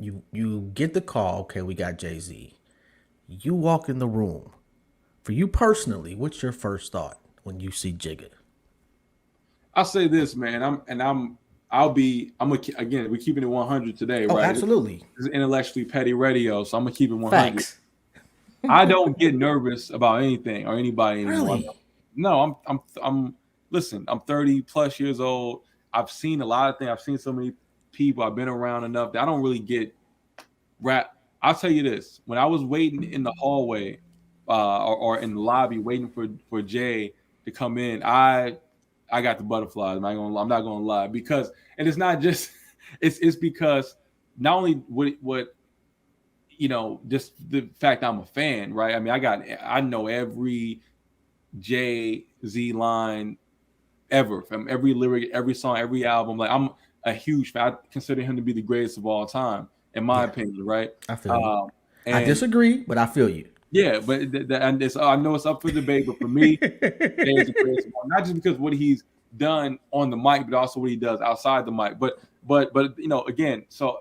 You get the call. Okay, we got Jay-Z. You walk in the room. For you personally, what's your first thought when you see Jigga? I'll say this, man. Again, we're keeping it 100 today, Oh, right? This absolutely. is intellectually petty radio, so I'm gonna keep it 100. Facts. I don't get nervous about anything or anybody anymore. Really? No, listen, I'm 30 plus years old. I've seen a lot of things. I've seen so many people. I've been around enough that I don't really get rap. I'll tell you this: when I was waiting in the hallway or in the lobby waiting for Jay to come in, I got the butterflies. I'm not gonna lie because, and it's not just it's because not only what just the fact I'm a fan, right? I mean, I know every Jay Z line ever from every lyric, every song, every album. Like I'm a huge fan. I consider him to be the greatest of all time, in my Yeah, opinion, right? I feel you. Um, I and disagree, but I feel you. yeah, but I know it's up for debate, but for me, Jay is the greatest of all, not just because what he's done on the mic, but also what he does outside the mic. But again, so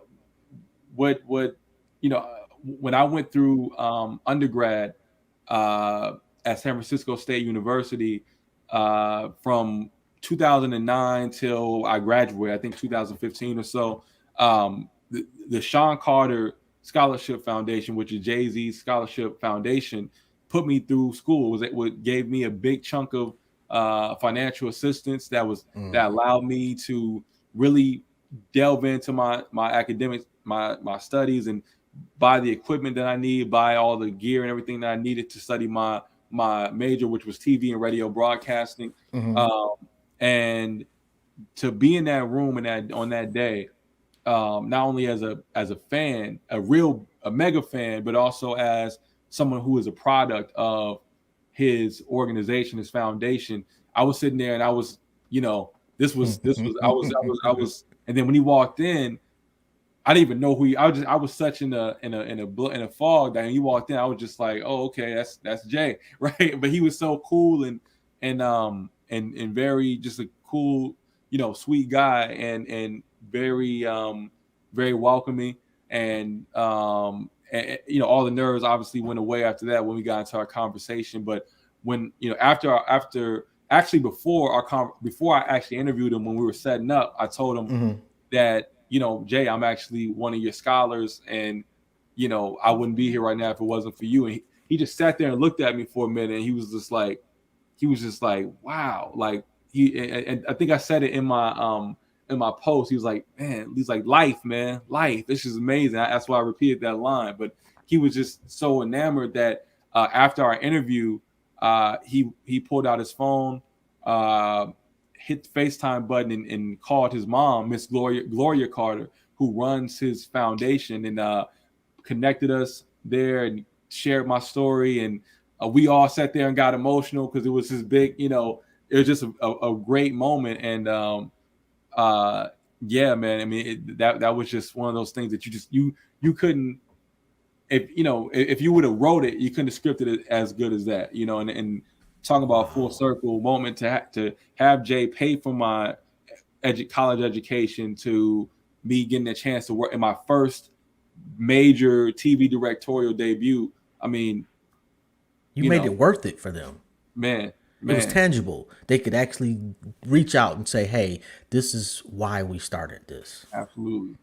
what when I went through undergrad uh, at San Francisco State University from 2009 till I graduated, I think 2015 or so. The Sean Carter Scholarship Foundation, which is Jay-Z's scholarship foundation, put me through school. It gave me a big chunk of financial assistance that allowed me to really delve into my academics, my studies, and buy the equipment that I need, buy all the gear and everything that I needed to study my major, which was TV and radio broadcasting. Hmm. Um, and to be in that room and that on that day, not only as a fan, a mega fan, but also as someone who is a product of his organization, his foundation. I was sitting there and I was, this was I was, and then when he walked in, I didn't even know who he. I was such in a fog that when he walked in, I was just like, oh, okay, that's Jay, right? But he was so cool and very just a cool, sweet guy and very welcoming and all the nerves obviously went away after that when we got into our conversation. But when after actually before I actually interviewed him when we were setting up, I told him Hmm. that Jay, I'm actually one of your scholars, and I wouldn't be here right now if it wasn't for you. And he just sat there and looked at me for a minute, and he was just like, wow, like and I think I said it in my post. He was like, man, he's like, life, man, life. This is amazing. That's why I repeated that line. But he was just so enamored that after our interview, he pulled out his phone. Hit the FaceTime button and called his mom, Miss Gloria Carter, who runs his foundation, and connected us there and shared my story. And we all sat there and got emotional because it was his big, it was just a great moment. And uh, yeah, man, I mean, that was just one of those things that you couldn't, if you would have wrote it, you couldn't have scripted it as good as that, and talking about a full Wow. circle moment to have Jay pay for my college education, to me getting a chance to work in my first major TV directorial debut. I mean, You you made know, it worth it for them. man, It was man, tangible. They could actually reach out and say, "Hey, this is why we started this." absolutely.